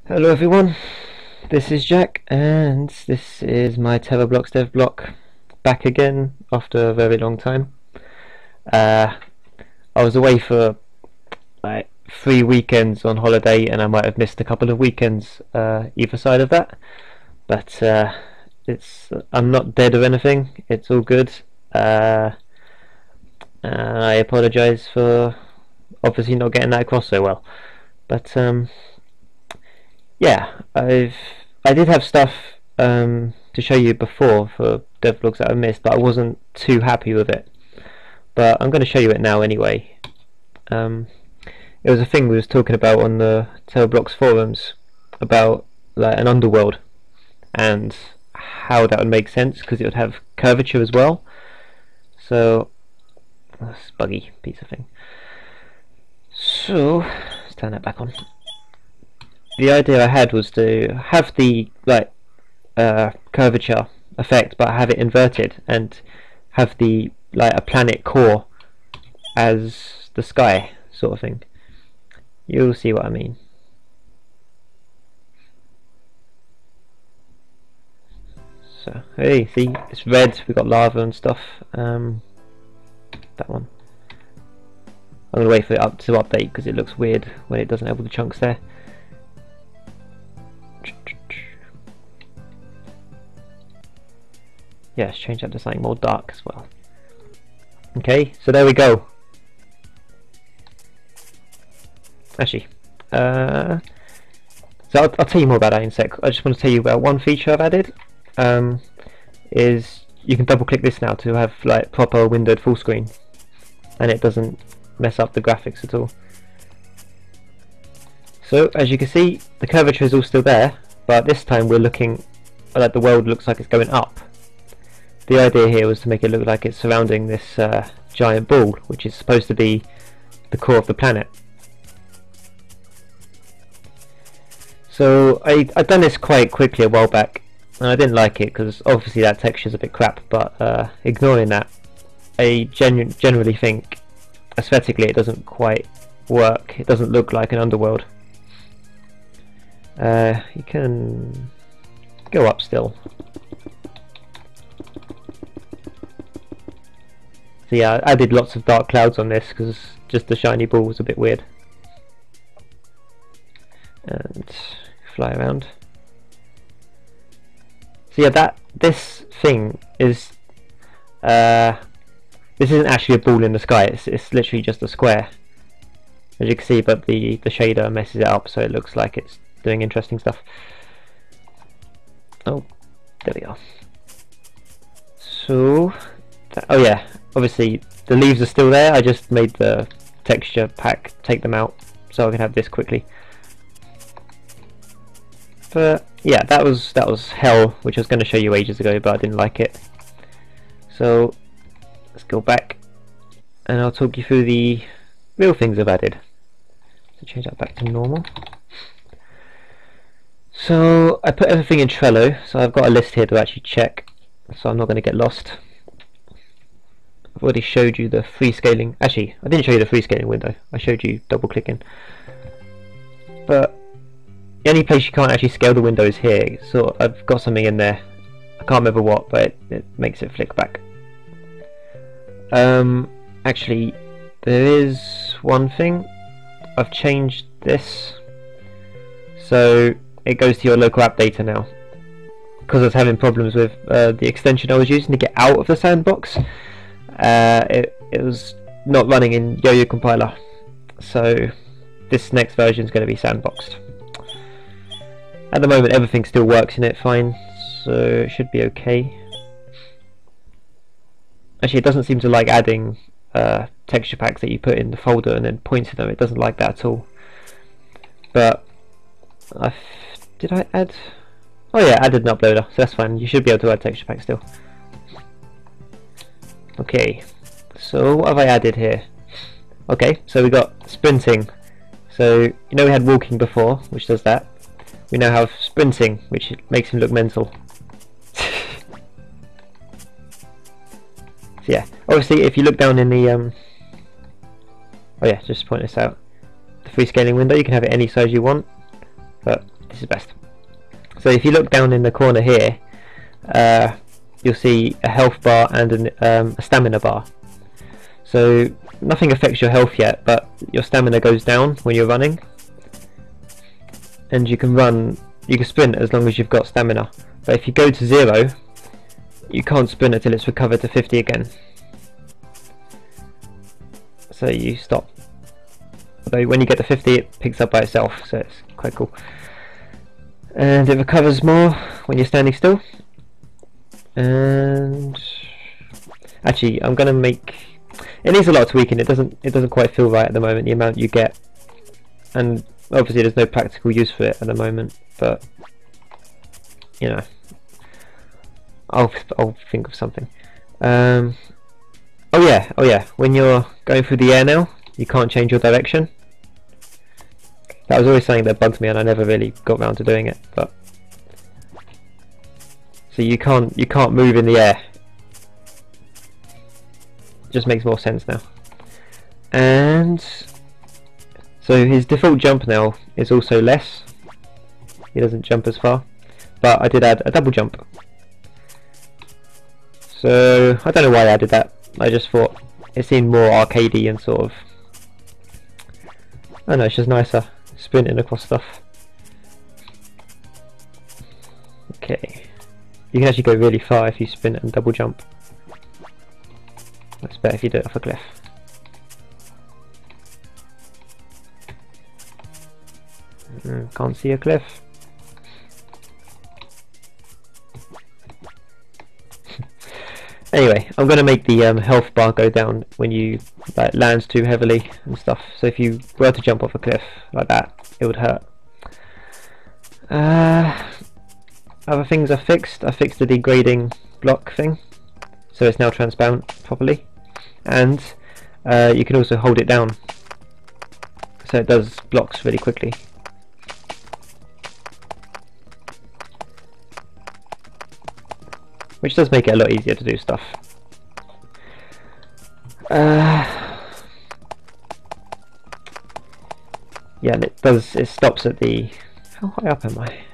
Hello everyone, this is Jack and this is my Terrablox Devblog, back again after a very long time. I was away for like 3 weekends on holiday and I might have missed a couple of weekends either side of that, but I'm not dead or anything, it's all good. I apologise for obviously not getting that across so well, but yeah, I did have stuff to show you before for devlogs that I missed, but I wasn't too happy with it. But I'm going to show you it now anyway. It was a thing we was talking about on the Terrablox forums about like an underworld and how that would make sense because it would have curvature as well. So that's a buggy piece of thing. So let's turn that back on. The idea I had was to have the curvature effect, but have it inverted and have the a planet core as the sky sort of thing. You'll see what I mean. So hey, see, it's red. We've got lava and stuff. That one. I'm gonna wait for it to update because it looks weird when it doesn't have all the chunks there. Yeah, let's change that to something more dark as well. Okay, so there we go. Actually, so I'll tell you more about that in a sec. I just want to tell you about one feature I've added. Is you can double click this now to have like proper windowed full screen, and it doesn't mess up the graphics at all. So as you can see, the curvature is all still there, but this time we're looking like the world looks like it's going up. The idea here was to make it look like it's surrounding this giant ball, which is supposed to be the core of the planet. So I'd done this quite quickly a while back, and I didn't like it because obviously that texture is a bit crap, but ignoring that, I generally think aesthetically it doesn't quite work. It doesn't look like an underworld. You can go up still. So yeah, I added lots of dark clouds on this because just the shiny ball was a bit weird. And fly around. So yeah, this thing is this isn't actually a ball in the sky. It's literally just a square, as you can see. But the shader messes it up, so it looks like it's doing interesting stuff. Oh, there we go. So, oh yeah, obviously the leaves are still there. I just made the texture pack take them out so I can have this quickly. But yeah, that was hell, which I was going to show you ages ago, but I didn't like it. So let's go back and I'll talk you through the real things I've added. So change that back to normal. So I put everything in Trello, so I've got a list here to actually check, so I'm not going to get lost. I've already showed you the free scaling. Actually, I didn't show you the free scaling window. I showed you double clicking. But the only place you can't actually scale the window is here. So I've got something in there. I can't remember what, but it makes it flick back. Actually, there is one thing. I've changed this. So it goes to your local app data now. Because I was having problems with the extension I was using to get out of the sandbox. It was not running in Yo-Yo compiler, so this next version is going to be sandboxed. At the moment everything still works in it fine, so it should be okay. Actually, it doesn't seem to like adding texture packs that you put in the folder and then point to them. It doesn't like that at all. But did I add? Oh yeah, I added an uploader, so that's fine. You should be able to add texture packs still. Okay, so what have I added here? Okay, so we got sprinting. So you know we had walking before, which does that. We now have sprinting, which makes him look mental. So yeah, obviously if you look down in the oh yeah, just point this out. The free scaling window, you can have it any size you want, but this is best. So if you look down in the corner here, you'll see a health bar and a stamina bar. So nothing affects your health yet, but your stamina goes down when you're running, and you can sprint as long as you've got stamina. But if you go to 0, you can't sprint until it's recovered to 50 again. So you stop. Although when you get to 50, it picks up by itself, so it's quite cool. And it recovers more when you're standing still. And actually, I'm gonna make. It needs a lot of tweaking. It doesn't quite feel right at the moment, the amount you get, and obviously there's no practical use for it at the moment. But you know, I'll think of something. Oh yeah. When you're going through the air now, you can't change your direction. That was always something that bugs me, and I never really got around to doing it. But so you can't move in the air. It just makes more sense now. And so his default jump now is also less. He doesn't jump as far, but I did add a double jump. So I don't know why I added that. I just thought it seemed more arcadey and sort of, I don't know, it's just nicer sprinting across stuff. Okay, you can actually go really far if you sprint and double jump. That's better if you do it off a cliff. Can't see a cliff. Anyway, I'm going to make the health bar go down when you lands too heavily and stuff. So if you were to jump off a cliff like that, it would hurt. Other things I fixed. I fixed the degrading block thing, so it's now transparent properly, and you can also hold it down, so it does blocks really quickly. Which does make it a lot easier to do stuff. Yeah, and it stops at the... How high up am I?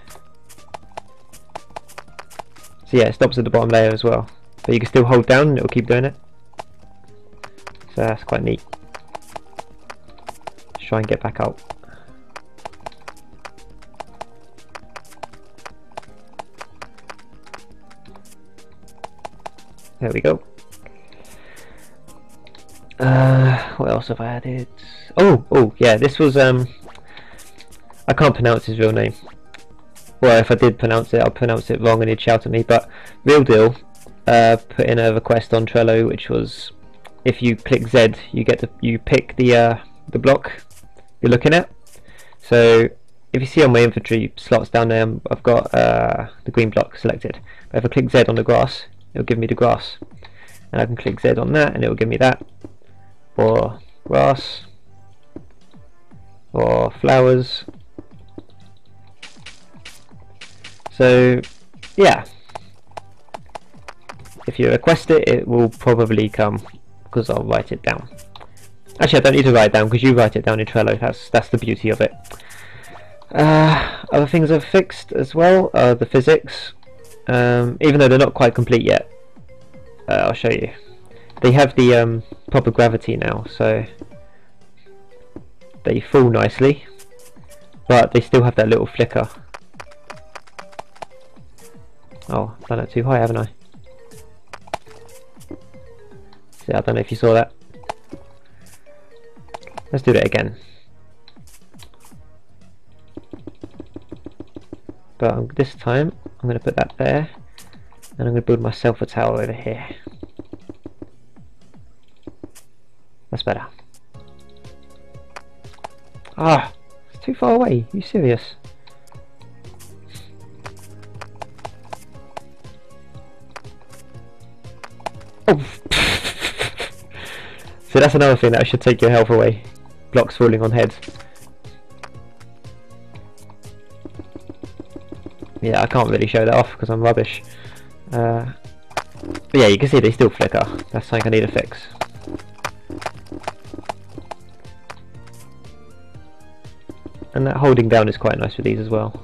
So yeah, it stops at the bottom layer as well. But you can still hold down and it will keep doing it. So that's quite neat. Let's try and get back out. There we go. What else have I added? Oh yeah, this was I can't pronounce his real name. Well, if I did pronounce it, I'll pronounce it wrong and he'd shout at me. But Real Deal put in a request on Trello, which was if you click Z, you pick the block you're looking at. So if you see on my inventory slots down there, I've got the green block selected. But if I click Z on the grass, it'll give me the grass, and I can click Z on that and it'll give me that, or grass, or flowers. So yeah, if you request it, it will probably come, because I'll write it down. Actually, I don't need to write it down because you write it down in Trello. That's the beauty of it. Other things I've fixed as well are the physics. Even though they're not quite complete yet, I'll show you. They have the proper gravity now, so they fall nicely, but they still have that little flicker. Oh, I've done it too high, haven't I? See, I don't know if you saw that. Let's do that again. But this time I'm going to put that there, and I'm going to build myself a tower over here. That's better. Ah, it's too far away. Are you serious? Oh. So that's another thing that I should take your health away. Blocks falling on heads. Yeah, I can't really show that off because I'm rubbish. But yeah, you can see they still flicker. That's something I need to fix. And that holding down is quite nice with these as well.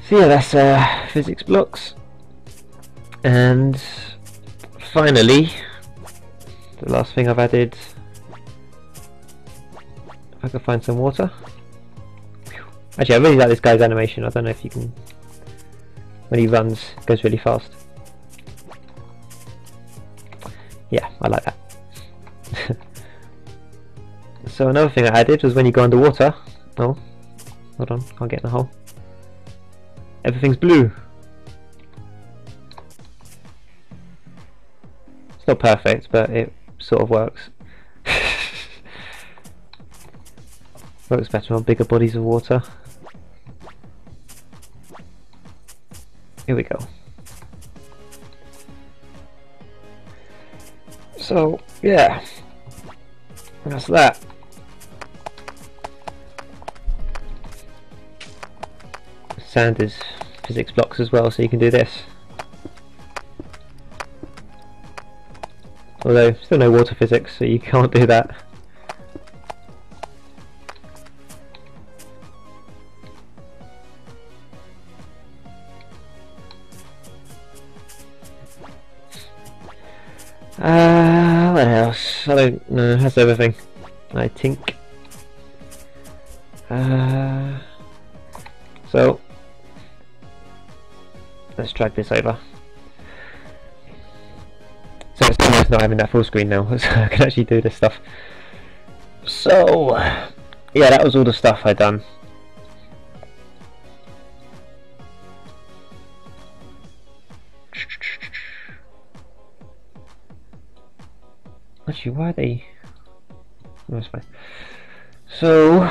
So yeah, that's physics blocks, and finally the last thing I've added, if I can find some water. Actually, I really like this guy's animation. I don't know if you can, when he runs, it goes really fast. Yeah, I like that. So another thing I added was when you go underwater, oh, hold on, can't get in the hole. Everything's blue. It's not perfect, but it sort of works. Works better on bigger bodies of water. Here we go. So yeah, that's that. Sand is physics blocks as well, so you can do this. Although still no water physics, so you can't do that. What else? I don't know. That's everything, I think. So let's drag this over. So it's nice not having that full screen now, so I can actually do this stuff. So yeah, that was all the stuff I'd done. Actually, why are they? Oh, that's fine. So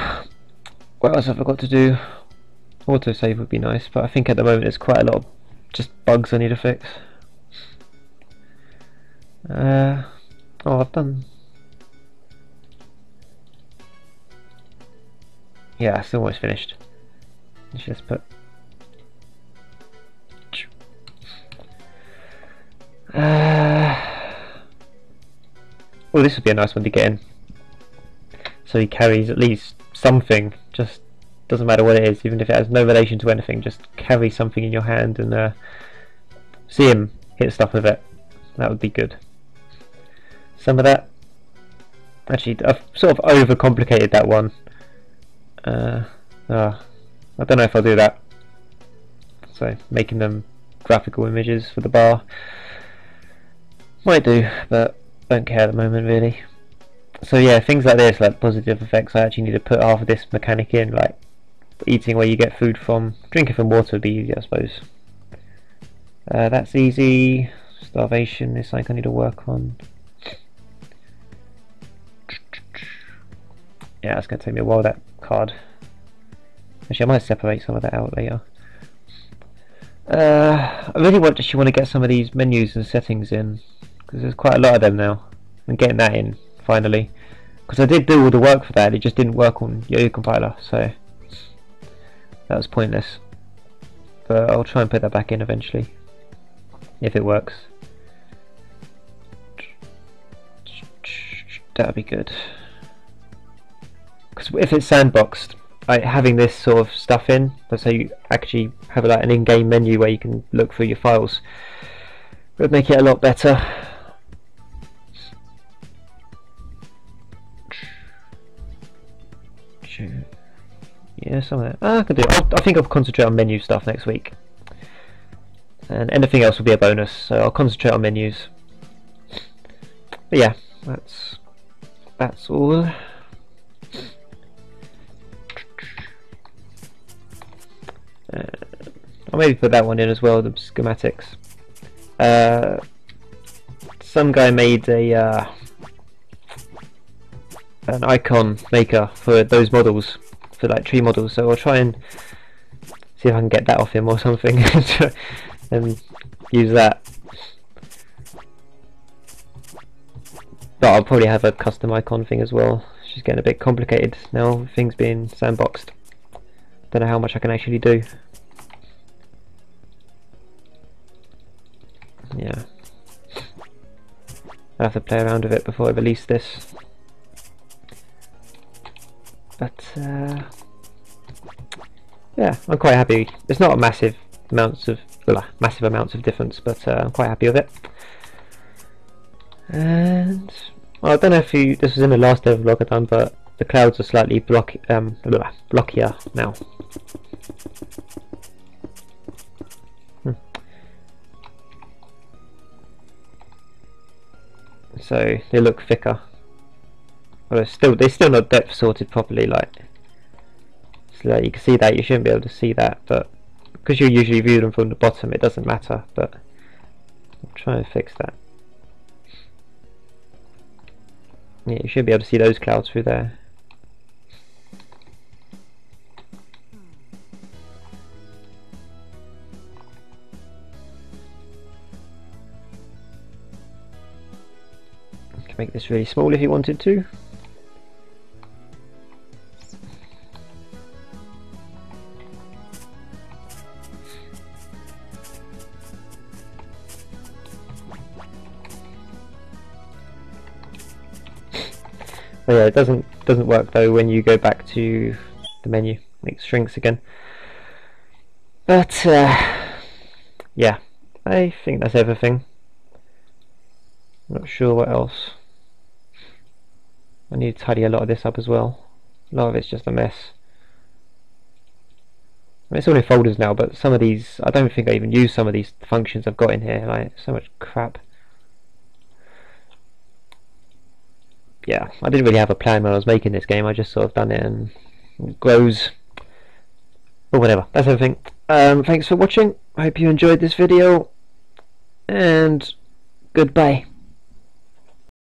what else have I forgot to do? Autosave would be nice, but I think at the moment there's quite a lot of just bugs I need to fix. Oh, I've done. Yeah, it's almost finished. Let's just put. Well, this would be a nice one to get in. So he carries at least something. Just doesn't matter what it is, even if it has no relation to anything. Just carry something in your hand and see him hit stuff with it. That would be good. Some of that. Actually, I've sort of overcomplicated that one. I don't know if I'll do that. So making them graphical images for the bar might do, but don't care at the moment really. So yeah, things like this, like positive effects, I actually need to put half of this mechanic in, like eating where you get food from. Drinking from water would be easy, I suppose. That's easy. Starvation is something I need to work on. Yeah, it's going to take me a while, that card. Actually, I might separate some of that out later. I really want to get some of these menus and settings in, because there's quite a lot of them now. And getting that in, finally. Because I did do all the work for that, it just didn't work on Yo-Yo Compiler, so that was pointless. But I'll try and put that back in eventually, if it works. That'd be good. Because if it's sandboxed, like having this sort of stuff in, let's say you actually have like an in-game menu where you can look through your files, would make it a lot better. Yeah, some of that. I can do it. I think I'll concentrate on menu stuff next week, and anything else will be a bonus. So I'll concentrate on menus. But yeah, that's all. I'll maybe put that one in as well, the schematics. Some guy made an icon maker for those models, for like tree models, so I'll try and see if I can get that off him or something and use that. But I'll probably have a custom icon thing as well. It's just getting a bit complicated now with things being sandboxed. Don't know how much I can actually do. Yeah, I'll have to play around with it before I release this. But yeah, I'm quite happy. It's not a massive amounts of difference, but I'm quite happy with it. And well, I don't know if this was in the last Devblog I've done, but the clouds are slightly blockier now. So they look thicker. Well, they're still not depth sorted properly. So you can see that. You shouldn't be able to see that, but because you usually view them from the bottom, it doesn't matter. But I'll try and fix that. Yeah, you should be able to see those clouds through there. You can make this really small if you wanted to. Oh yeah, it doesn't work though when you go back to the menu. It shrinks again. But yeah, I think that's everything. I'm not sure what else. I need to tidy a lot of this up as well. A lot of it's just a mess. I mean, it's all in folders now, but some of these, I don't think I even use some of these functions I've got in here. Like, so much crap. Yeah, I didn't really have a plan when I was making this game. I just sort of done it and it grows. Or whatever. That's everything. Thanks for watching. I hope you enjoyed this video. And goodbye.